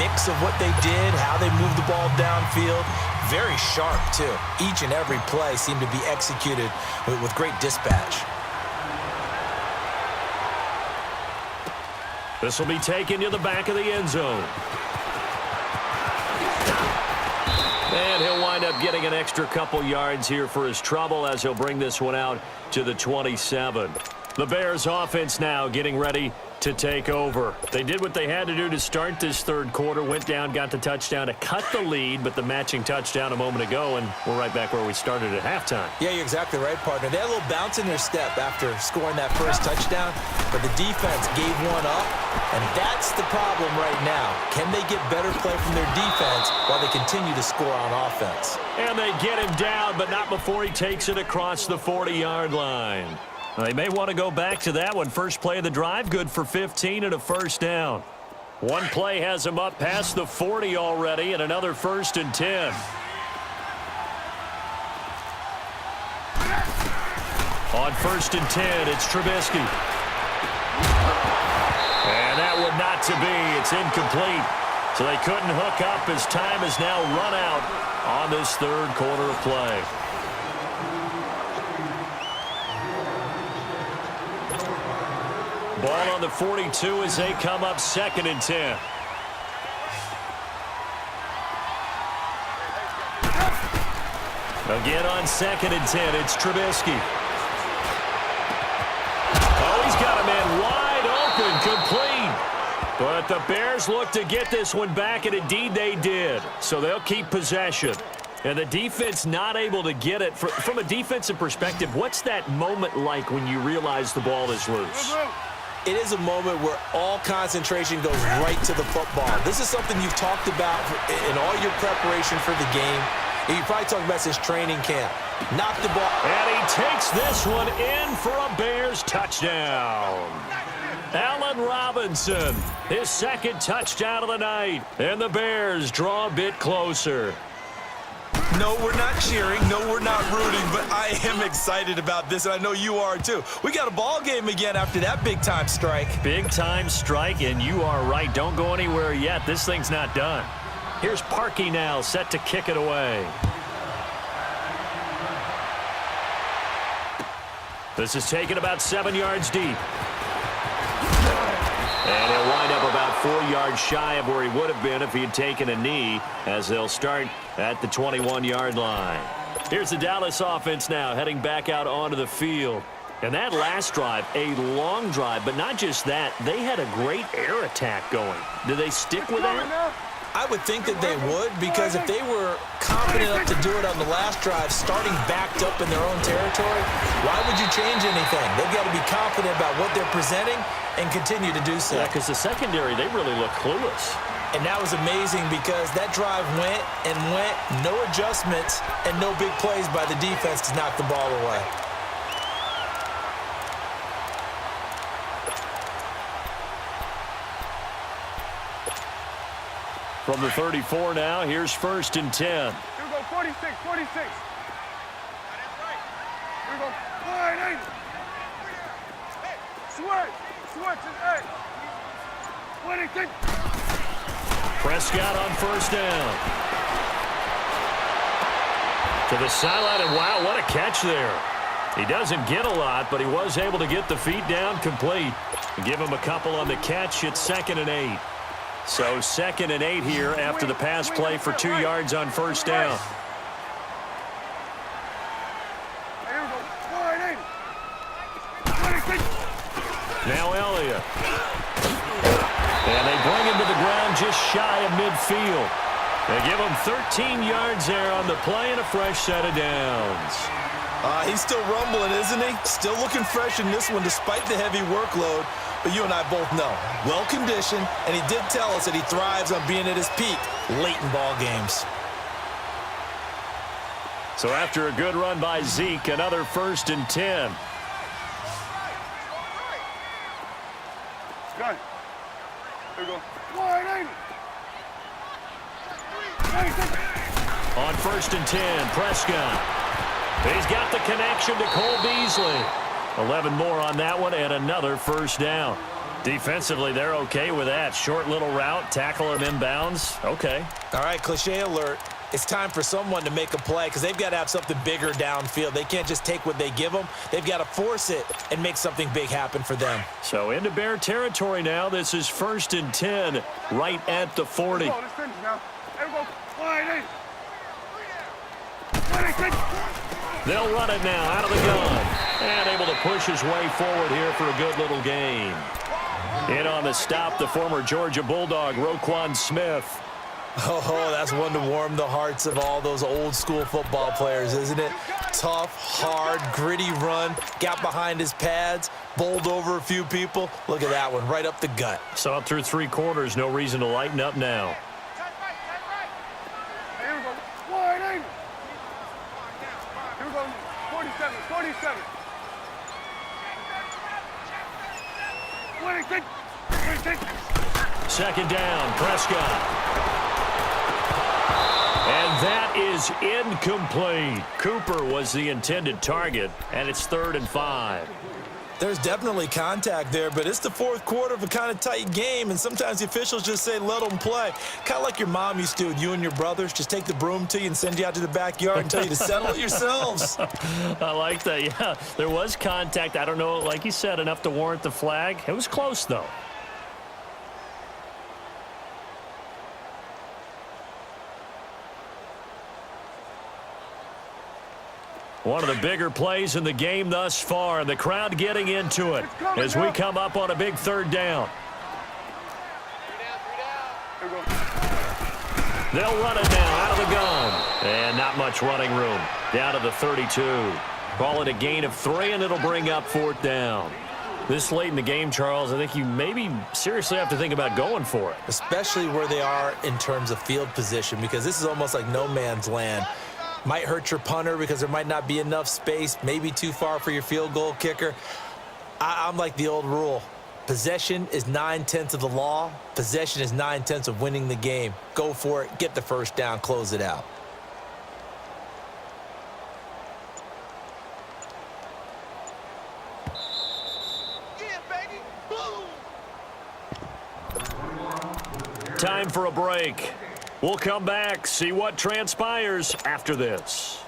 mix of what they did, how they moved the ball downfield. Very sharp, too. Each and every play seemed to be executed with great dispatch. This will be taken to the back of the end zone. And he'll wind up getting an extra couple yards here for his trouble as he'll bring this one out to the 27. The Bears offense now getting ready to take over. They did what they had to do to start this third quarter, went down, got the touchdown to cut the lead, but the matching touchdown a moment ago, and we're right back where we started at halftime. Yeah, you're exactly right, partner. They had a little bounce in their step after scoring that first touchdown, but the defense gave one up, and that's the problem right now. Can they get better play from their defense while they continue to score on offense? And they get him down, but not before he takes it across the 40-yard line. They may want to go back to that one. First play of the drive, good for 15 and a first down. One play has him up past the 40 already, and another 1st and 10. On 1st and 10, it's Trubisky. And that one not to be. It's incomplete. So they couldn't hook up as time has now run out on this third quarter of play. Ball on the 42 as they come up 2nd and 10. Again on 2nd and 10, it's Trubisky. Oh, he's got a man wide open, complete. But the Bears look to get this one back, and indeed they did. So they'll keep possession. And the defense not able to get it. From a defensive perspective, what's that moment like when you realize the ball is loose? It is a moment where all concentration goes right to the football. This is something you've talked about in all your preparation for the game. And you probably talked about since training camp. Knock the ball. And he takes this one in for a Bears touchdown. Allen Robinson, his 2nd touchdown of the night. And the Bears draw a bit closer. No, we're not cheering. No, we're not rooting, but I am excited about this, and I know you are too. We got a ball game again after that big-time strike. Big-time strike, and you are right. Don't go anywhere yet. This thing's not done. Here's Parkey now, set to kick it away. This is taken about 7 yards deep. And he'll wind up about 4 yards shy of where he would have been if he had taken a knee, as they'll start at the 21-yard line. Here's the Dallas offense now heading back out onto the field. And that last drive, a long drive, but not just that, they had a great air attack going. Do they stick with that? I would think that they would, because if they were confident enough to do it on the last drive, starting backed up in their own territory, why would you change anything? They've got to be confident about what they're presenting and continue to do so. Yeah, because the secondary, they really look clueless. And that was amazing because that drive went and went, no adjustments, and no big plays by the defense to knock the ball away. From the 34 now, here's 1st and 10. Here we go, 46, 46. Here we go, 480. Switch is 8. 26. Prescott on 1st down. To the sideline, and wow, what a catch there. He doesn't get a lot, but he was able to get the feet down complete. Give him a couple on the catch. It's 2nd and 8. So 2nd and 8 here after the pass play for 2 yards on 1st down. Here we go, 480. 26. Now Elliott. And they bring him to the ground just shy of midfield. They give him 13 yards there on the play and a fresh set of downs. He's still rumbling, isn't he? Still looking fresh in this one despite the heavy workload. But you and I both know, well-conditioned, and he did tell us that he thrives on being at his peak late in ball games. So after a good run by Zeke, another 1st and 10. Good. Here we go. 480. 26. On 1st and 10, Prescott. He's got the connection to Cole Beasley. 11 more on that one and another 1st down. Defensively, they're okay with that. Short little route, tackle him inbounds. Okay. All right, cliche alert. It's time for someone to make a play because they've got to have something bigger downfield. They can't just take what they give them. They've got to force it and make something big happen for them. So into Bear territory now. This is 1st and 10 right at the 40. Let's go. Let's finish now. Everyone go. Wide in. They'll run it now out of the gun. And able to push his way forward here for a good little gain. In on the stop, the former Georgia Bulldog, Roquan Smith. Oh, that's one to warm the hearts of all those old school football players, isn't it? Tough, hard, gritty run, got behind his pads, bowled over a few people. Look at that one, right up the gut. Saw it through 3 quarters, no reason to lighten up now. Here we go. Wide in. Here we go. 47, 47. 26, 26. 2nd down, Prescott. And that is incomplete. Cooper was the intended target, and it's 3rd and 5. There's definitely contact there, but it's the 4th quarter of a kind of tight game, and sometimes the officials just say, let them play. Kind of like your mom used to with you and your brothers. Just take the broom to you and send you out to the backyard and tell you to settle it yourselves. I like that, yeah. There was contact. I don't know, like you said, enough to warrant the flag. It was close, though. One of the bigger plays in the game thus far, and the crowd getting into it as we come up on a big 3rd down. Here we go. They'll run it now out of the gun. And not much running room. Down to the 32. Call it a gain of 3, and it'll bring up 4th down. This late in the game, Charles, I think you maybe seriously have to think about going for it. Especially where they are in terms of field position, because this is almost like no man's land. Might hurt your punter because there might not be enough space, maybe too far for your field goal kicker. I'm like the old rule. Possession is 9/10 of the law. Possession is 9/10 of winning the game. Go for it. Get the 1st down. Close it out. Time for a break. We'll come back, see what transpires after this.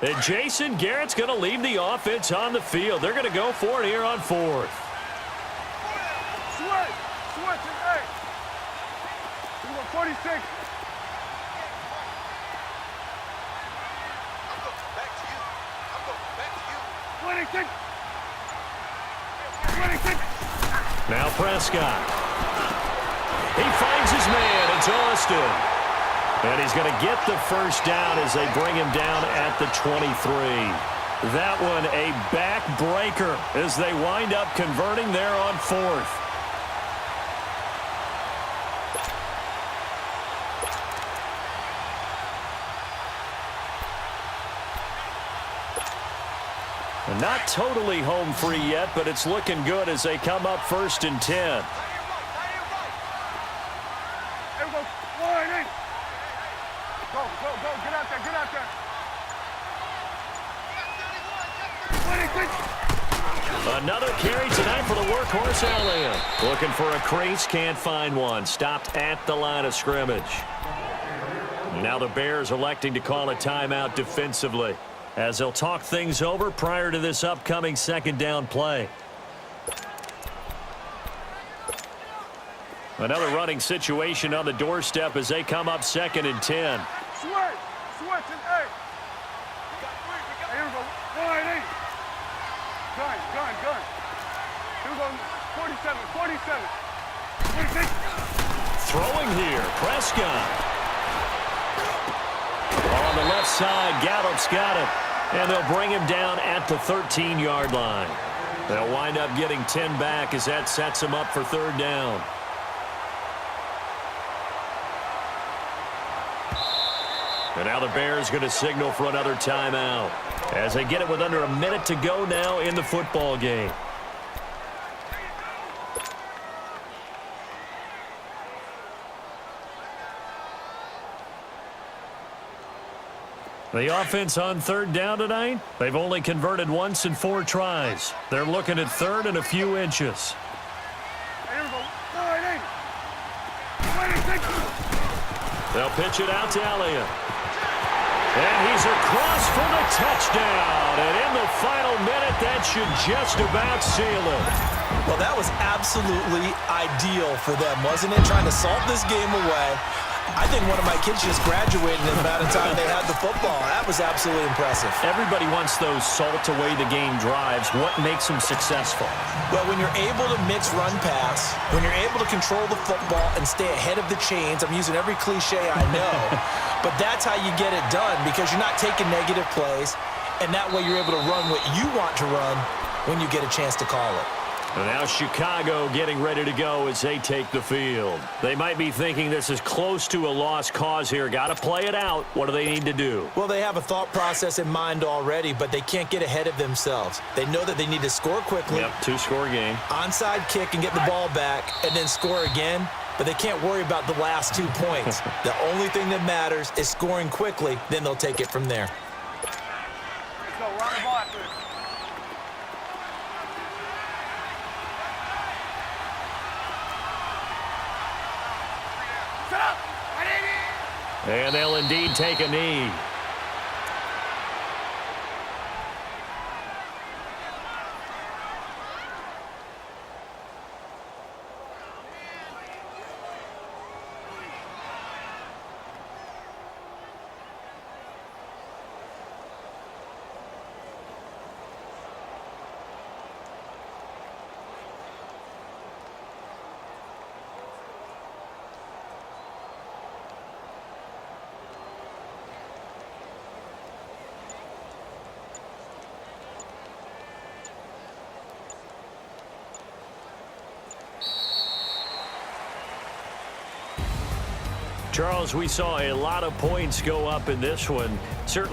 And Jason Garrett's going to leave the offense on the field. They're going to go for it here on 4th. Switch. Switch and 8. Here we go. 46. Now Prescott. He finds his man. It's Austin. And he's going to get the 1st down as they bring him down at the 23. That one a backbreaker as they wind up converting there on 4th. Not totally home free yet, but it's looking good as they come up 1st and 10. Here we go. Wide in. Go, go, go. Get out there. Get out there. 26. Another carry tonight for the workhorse Allen. Looking for a crease, can't find one. Stopped at the line of scrimmage. Now the Bears electing to call a timeout defensively, as they'll talk things over prior to this upcoming 2nd down play. Another running situation on the doorstep as they come up 2nd and 10. Switch. Switch and 8. Here we go. Wide in. Gun. Here we go. 47, 47. 26. Throwing here, Prescott. On the left side, Gallup's got it. And they'll bring him down at the 13-yard line. They'll wind up getting 10 back as that sets them up for 3rd down. And now the Bears going to signal for another timeout as they get it with under a minute to go now in the football game. The offense on third down tonight, they've only converted once in 4 tries. They're looking at third and a few inches. Here we go. Third and 26. They'll pitch it out to Elliott. And he's across for the touchdown. And in the final minute, that should just about seal it. Well, that was absolutely ideal for them, wasn't it? Trying to salt this game away. I think one of my kids just graduated in the amount of time they had the football. That was absolutely impressive. Everybody wants those salt-away-the-game drives. What makes them successful? Well, when you're able to mix run-pass, when you're able to control the football and stay ahead of the chains, I'm using every cliche I know, but that's how you get it done because you're not taking negative plays, and that way you're able to run what you want to run when you get a chance to call it. And now Chicago getting ready to go as they take the field. They might be thinking this is close to a lost cause here. Got to play it out. What do they need to do? Well, they have a thought process in mind already, but they can't get ahead of themselves. They know that they need to score quickly. Yep, 2-score game. Onside kick and get the ball back and then score again, but they can't worry about the last 2 points. The only thing that matters is scoring quickly, then they'll take it from there. Let's go. Run the ball after this. Set up. And they'll indeed take a knee. Charles, we saw a lot of points go up in this one. Certainly.